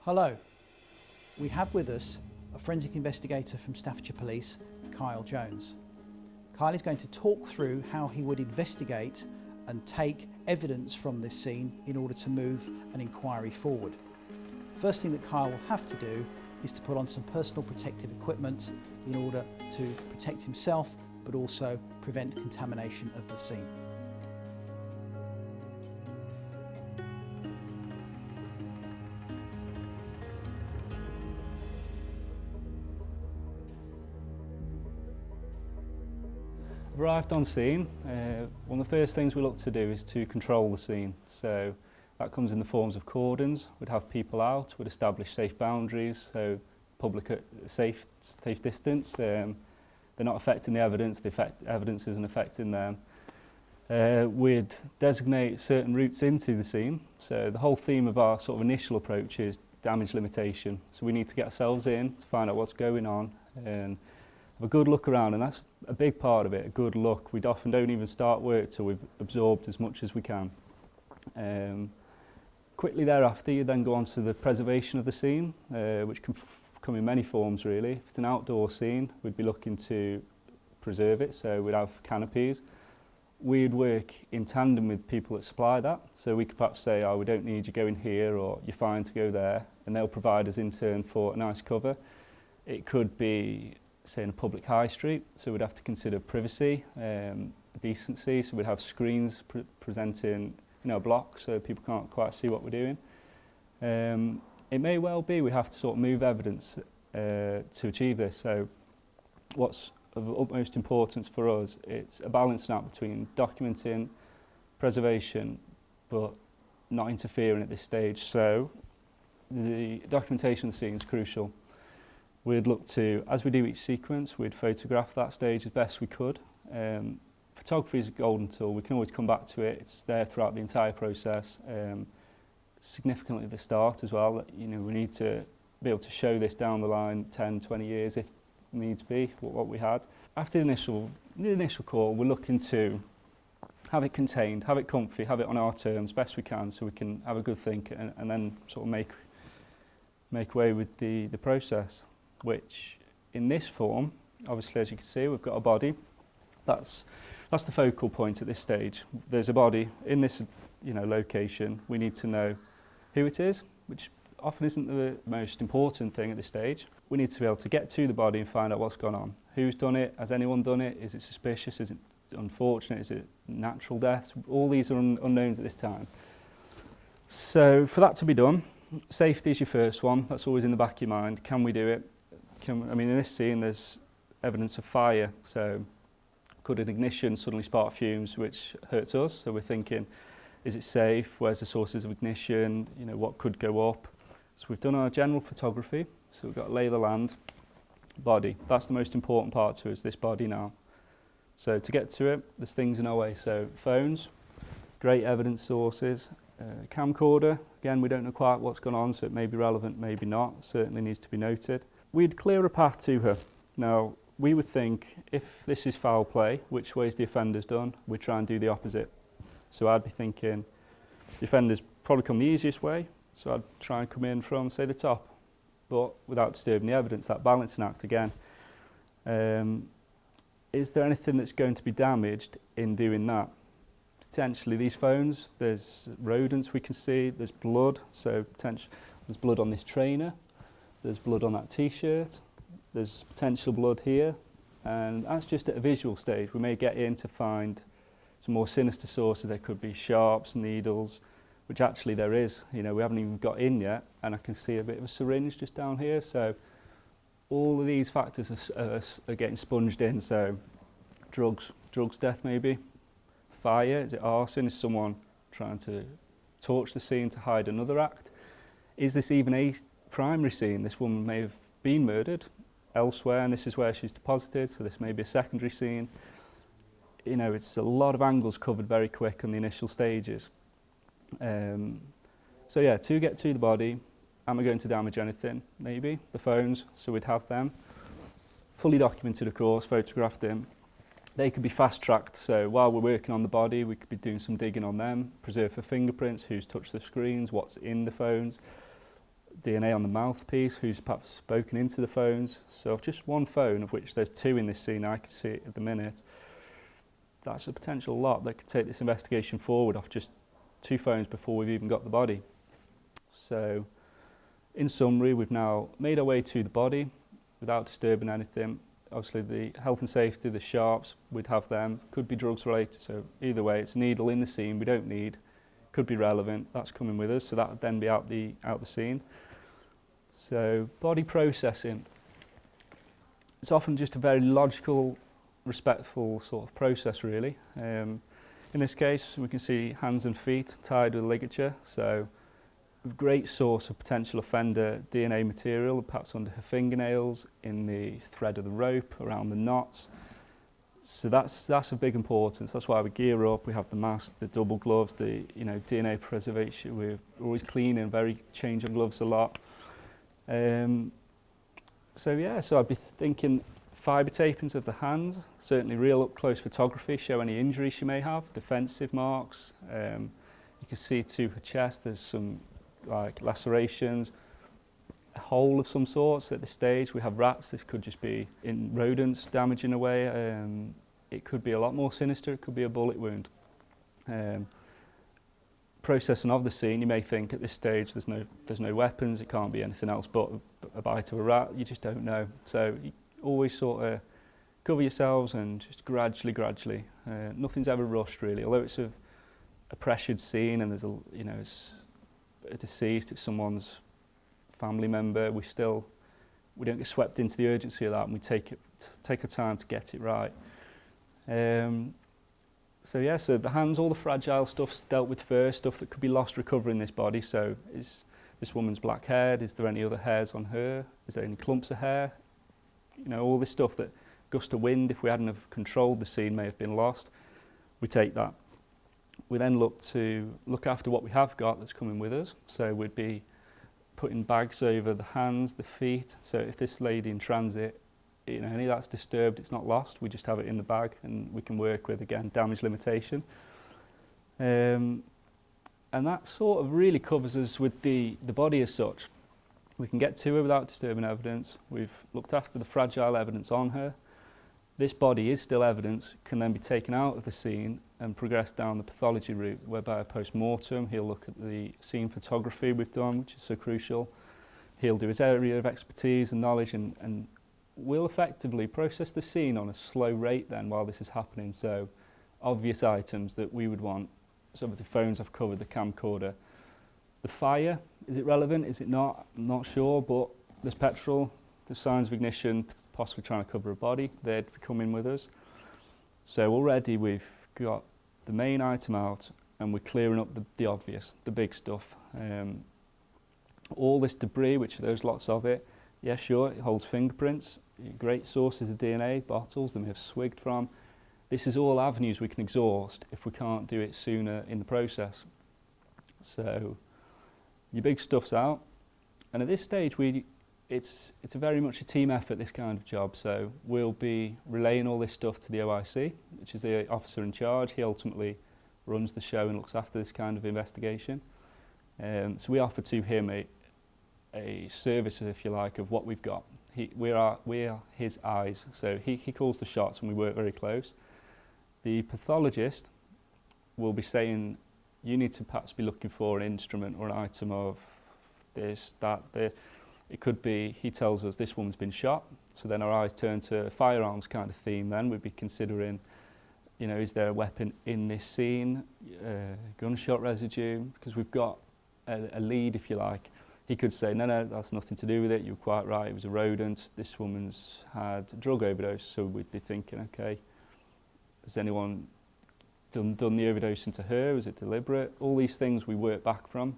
Hello, we have with us a forensic investigator from Staffordshire Police, Kyle Jones. Kyle is going to talk through how he would investigate and take evidence from this scene in order to move an inquiry forward. First thing that Kyle will have to do is to put on some personal protective equipment in order to protect himself but also prevent contamination of the scene. Arrived on scene, one of the first things we look to do is to control the scene. So that comes in the forms of cordons. We'd have people out, we'd establish safe boundaries, so public safe distance. They're not affecting the evidence, the evidence isn't affecting them. We'd designate certain routes into the scene. So the whole theme of our sort of initial approach is damage limitation. So we need to get ourselves in to find out what's going on and have a good look around, and that's a big part of it, a good look. We often don't even start work till we've absorbed as much as we can. Quickly thereafter, you then go on to the preservation of the scene, which can come in many forms really. If it's an outdoor scene, we'd be looking to preserve it, so we'd have canopies. We'd work in tandem with people that supply that, so we could perhaps say, oh, we don't need you going here, or you're fine to go there, and they'll provide us in turn for a nice cover. It could be, say, in a public high street, so we'd have to consider privacy, decency, so we'd have screens presenting, a block so people can't quite see what we're doing. It may well be we have to sort of move evidence to achieve this, so what's of utmost importance for us, it's a balancing act between documenting, preservation, but not interfering at this stage. So the documentation of the scene is crucial. We'd look to, as we do each sequence, we'd photograph that stage as best we could. Photography is a golden tool. We can always come back to it. It's there throughout the entire process. Significantly at the start as well. We need to be able to show this down the line 10, 20 years if needs be, what we had. After the initial call, we're looking to have it contained, have it comfy, have it on our terms best we can, so we can have a good think and then sort of make way with the process, which in this form, obviously as you can see, we've got a body. That's the focal point at this stage. There's a body in this location. We need to know who it is, which often isn't the most important thing at this stage. We need to be able to get to the body and find out what's gone on. Who's done it? Has anyone done it? Is it suspicious? Is it unfortunate? Is it natural death? All these are unknowns at this time. So for that to be done, safety is your first one. That's always in the back of your mind. Can we do it? In this scene there's evidence of fire, so could an ignition suddenly spark fumes which hurts us? So we're thinking, is it safe? Where's the sources of ignition? What could go up? So we've done our general photography, so we've got lay of the land, body. That's the most important part to us, this body now. So to get to it, there's things in our way. So phones, great evidence sources, camcorder, again we don't know quite what's gone on, so it may be relevant, maybe not, certainly needs to be noted. We'd clear a path to her. Now, we would think, if this is foul play, which way is the offender's done? We'd try and do the opposite. So I'd be thinking, the offender's probably come the easiest way, so I'd try and come in from, say, the top, but without disturbing the evidence, that balancing act again. Is there anything that's going to be damaged in doing that? Potentially these phones, there's rodents we can see, there's blood, so there's blood on this trainer, there's blood on that t-shirt, there's potential blood here, and that's just at a visual stage. We may get in to find some more sinister sources. There could be sharps, needles, which actually there is. We haven't even got in yet, and I can see a bit of a syringe just down here. So all of these factors are getting sponged in. So drugs death maybe, fire, is it arson? Is someone trying to torch the scene to hide another act? Is this even a primary scene? This woman may have been murdered elsewhere, and this is where she's deposited, so this may be a secondary scene. It's a lot of angles covered very quick on the initial stages. So yeah, to get to the body, am I going to damage anything? Maybe. The phones, so we'd have them. Fully documented, of course, photographed in. They could be fast-tracked, so while we're working on the body, we could be doing some digging on them, preserve for fingerprints, who's touched the screens, what's in the phones, DNA on the mouthpiece, who's perhaps spoken into the phones. So of just one phone, of which there's 2 in this scene, I can see it at the minute, that's a potential lot that could take this investigation forward off just 2 phones before we've even got the body. So in summary, we've now made our way to the body without disturbing anything. Obviously the health and safety, the sharps, we'd have them, could be drugs related, so either way it's a needle in the scene we don't need, could be relevant, that's coming with us, so that would then be out the scene. So body processing, it's often just a very logical, respectful sort of process really. In this case we can see hands and feet tied with ligature, so a great source of potential offender DNA material, perhaps under her fingernails, in the thread of the rope, around the knots. So that's of big importance. That's why we gear up, we have the mask, the double gloves, the DNA preservation. We're always cleaning, changing gloves a lot. So I'd be thinking fibre tapings of the hands, certainly real up close photography, show any injuries she may have, defensive marks. You can see to her chest there's some like lacerations, a hole of some sorts at this stage. We have rats, this could just be in rodents damaging away. It could be a lot more sinister, it could be a bullet wound. Processing of the scene, you may think at this stage there's no weapons, it can't be anything else but a bite of a rat, you just don't know. So you always sort of cover yourselves and just gradually, nothing's ever rushed really, although it's a pressured scene and there's it's a deceased, it's someone's family member, we don't get swept into the urgency of that, and we take our time to get it right. So the hands, all the fragile stuff's dealt with first, stuff that could be lost recovering this body. So is this woman's black haired? Is there any other hairs on her? Is there any clumps of hair? All this stuff that gust of wind, if we hadn't have controlled the scene, may have been lost. We take that. We then look after what we have got that's coming with us. So we'd be putting bags over the hands, the feet. So if this lady in transit, any of that's disturbed, it's not lost. We just have it in the bag and we can work with, again, damage limitation. And that sort of really covers us with the body as such. We can get to her without disturbing evidence. We've looked after the fragile evidence on her. This body is still evidence, can then be taken out of the scene and progress down the pathology route, whereby a post-mortem, he'll look at the scene photography we've done, which is so crucial. He'll do his area of expertise and knowledge and we'll effectively process the scene on a slow rate then while this is happening. So obvious items that we would want, some of the phones I've covered, the camcorder. The fire, is it relevant, is it not? I'm not sure, but there's petrol, there's signs of ignition, possibly trying to cover a body, they'd be coming with us. So already we've got the main item out and we're clearing up the obvious, the big stuff. All this debris, which there's lots of it, yeah, sure, it holds fingerprints, great sources of DNA, bottles that we have swigged from. This is all avenues we can exhaust if we can't do it sooner in the process. So your big stuff's out, and at this stage it's a very much a team effort, this kind of job. So we'll be relaying all this stuff to the OIC, which is the officer in charge. He ultimately runs the show and looks after this kind of investigation. So we offer to him a service, if you like, of what we've got. We are his eyes, so he calls the shots and we work very close. The pathologist will be saying, you need to perhaps be looking for an instrument or an item of this, that, this. It could be, he tells us this woman's been shot, so then our eyes turn to a firearms kind of theme then. We'd be considering, is there a weapon in this scene, gunshot residue, because we've got a lead, if you like. He could say, no, that's nothing to do with it, you're quite right, it was a rodent, this woman's had a drug overdose, so we'd be thinking, okay, has anyone done the overdose into her, was it deliberate? All these things we work back from.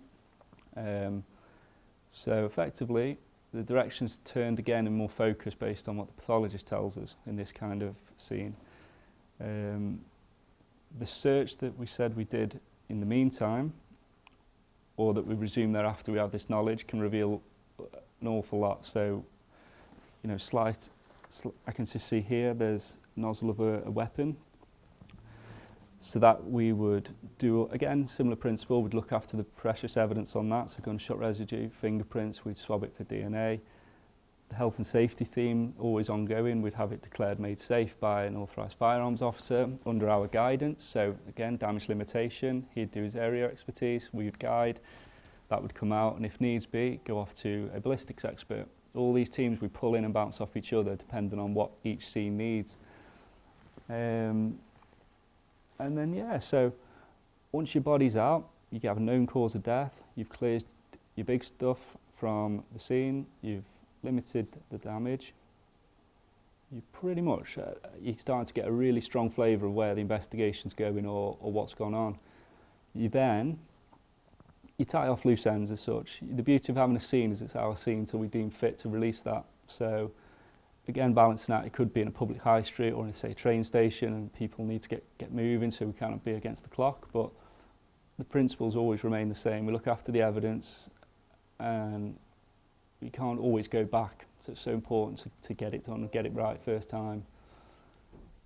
So effectively, the direction's turned again and more focused based on what the pathologist tells us in this kind of scene. The search that we said we did in the meantime, or that we resume thereafter we have this knowledge, can reveal an awful lot. So, slight I can just see here there's nozzle of a weapon. So that we would do, again, similar principle, we'd look after the precious evidence on that, so gunshot residue, fingerprints, we'd swab it for DNA. The health and safety theme, always ongoing, we'd have it declared made safe by an authorised firearms officer under our guidance. So again, damage limitation, he'd do his area expertise, we would guide, that would come out, and if needs be, go off to a ballistics expert. All these teams we pull in and bounce off each other depending on what each scene needs. And then, yeah, so once your body's out, you have a known cause of death, you've cleared your big stuff from the scene, you've limited the damage, you pretty much, you're starting to get a really strong flavour of where the investigation's going or what's gone on. You tie off loose ends as such. The beauty of having a scene is it's our scene until we deem fit to release that. So again, balancing out, it could be in a public high street or in a, say, train station, and people need to get moving, so we can't be against the clock, but the principles always remain the same. We look after the evidence and we can't always go back, so it's so important to get it done and get it right first time.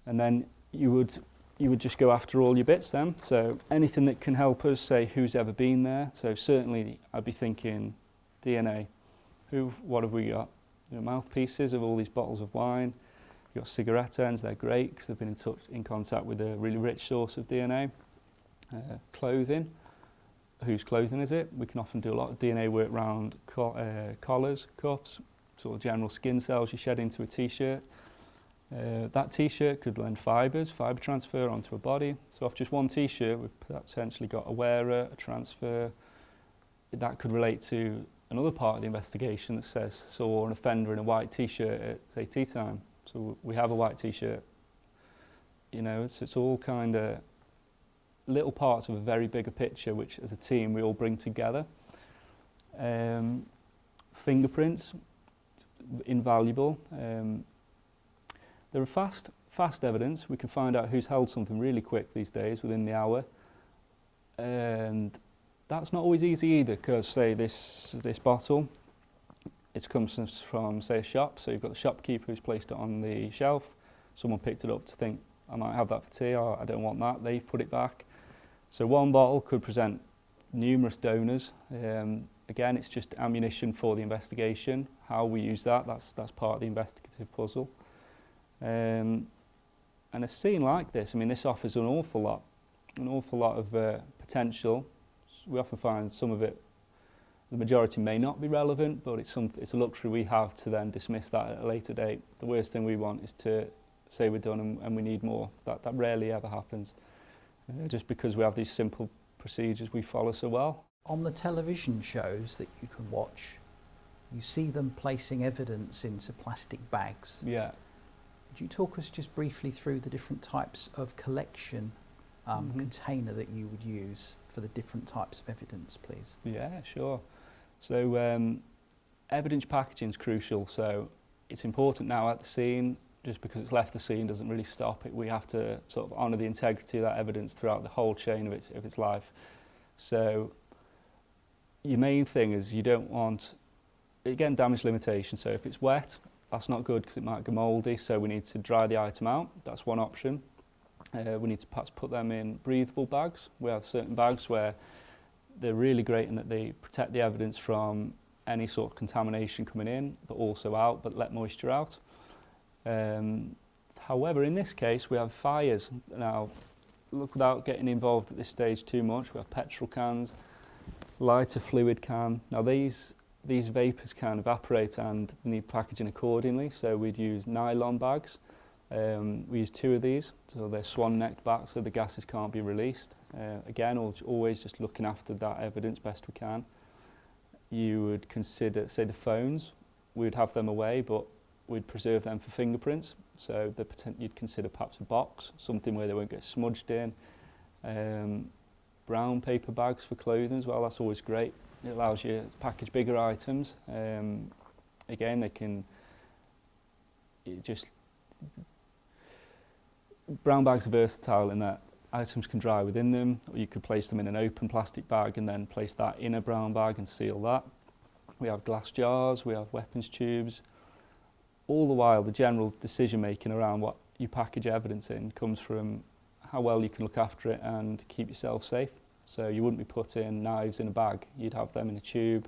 And then you would just go after all your bits then, so anything that can help us, say who's ever been there, so certainly I'd be thinking DNA, what have we got? Mouthpieces of all these bottles of wine. You've got cigarette ends, they're great because they've been in contact with a really rich source of DNA. Clothing, whose clothing is it? We can often do a lot of DNA work around collars, cuffs, sort of general skin cells you shed into a t-shirt. That t-shirt could lend fibre transfer onto a body. So off just one t-shirt, we've potentially got a wearer, a transfer. That could relate to another part of the investigation that says saw an offender in a white t-shirt at, say, tea time. So we have a white t-shirt. You know, it's all kind of little parts of a very bigger picture, which as a team we all bring together. Fingerprints, invaluable. They're fast evidence. We can find out who's held something really quick these days, within the hour. And that's not always easy either, because say this bottle, it comes from, say, a shop, so you've got the shopkeeper who's placed it on the shelf, someone picked it up to think, I might have that for tea, or I don't want that, they've put it back. So one bottle could present numerous donors. Again, it's just ammunition for the investigation. How we use that's part of the investigative puzzle. And a scene like this, I mean, this offers an awful lot of potential. We often find some of it, the majority may not be relevant, but it's a luxury we have to then dismiss that at a later date. The worst thing we want is to say we're done and we need more. That rarely ever happens, just because we have these simple procedures we follow so well. On the television shows that you can watch, you see them placing evidence into plastic bags. Yeah. Would you talk us just briefly through the different types of collection container that you would use for the different types of evidence, please? Yeah, sure. So evidence packaging is crucial. So it's important now at the scene. Just because it's left the scene doesn't really stop it. We have to sort of honour the integrity of that evidence throughout the whole chain of its life. So your main thing is you don't want, again, damage limitation. So if it's wet, that's not good because it might go mouldy. So we need to dry the item out. That's one option. We need to perhaps put them in breathable bags. We have certain bags where they're really great in that they protect the evidence from any sort of contamination coming in, but also out, but let moisture out. However, in this case, we have fires. Now, look, without getting involved at this stage too much, we have petrol cans, lighter fluid can. Now, these vapours can evaporate and need packaging accordingly, so we'd use nylon bags. We use 2 of these, so they're swan-necked back so the gases can't be released. Again, always just looking after that evidence best we can. You would consider, say, the phones, we'd have them away, but we'd preserve them for fingerprints. So you'd consider perhaps a box, something where they won't get smudged in. Brown paper bags for clothing as well, that's always great. It allows you to package bigger items. Again, they can brown bags are versatile in that items can dry within them, or you could place them in an open plastic bag and then place that in a brown bag and seal that. We have glass jars, we have weapons tubes. all the while the general decision making around what you package evidence in comes from how well you can look after it and keep yourself safe. So you wouldn't be putting knives in a bag, you'd have them in a tube,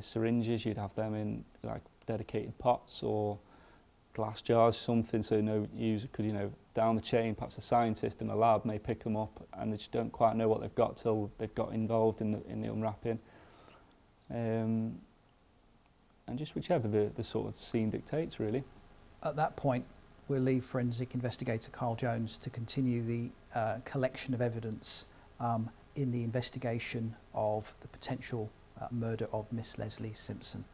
syringes, you'd have them in like dedicated pots or glass jars, something, so no user could, you know, down the chain, perhaps a scientist in a lab may pick them up and they just don't quite know what they've got till they've got involved in the unwrapping. And just whichever the sort of scene dictates, really. At that point, we'll leave forensic investigator Kyle Jones to continue the collection of evidence in the investigation of the potential murder of Miss Leslie Simpson.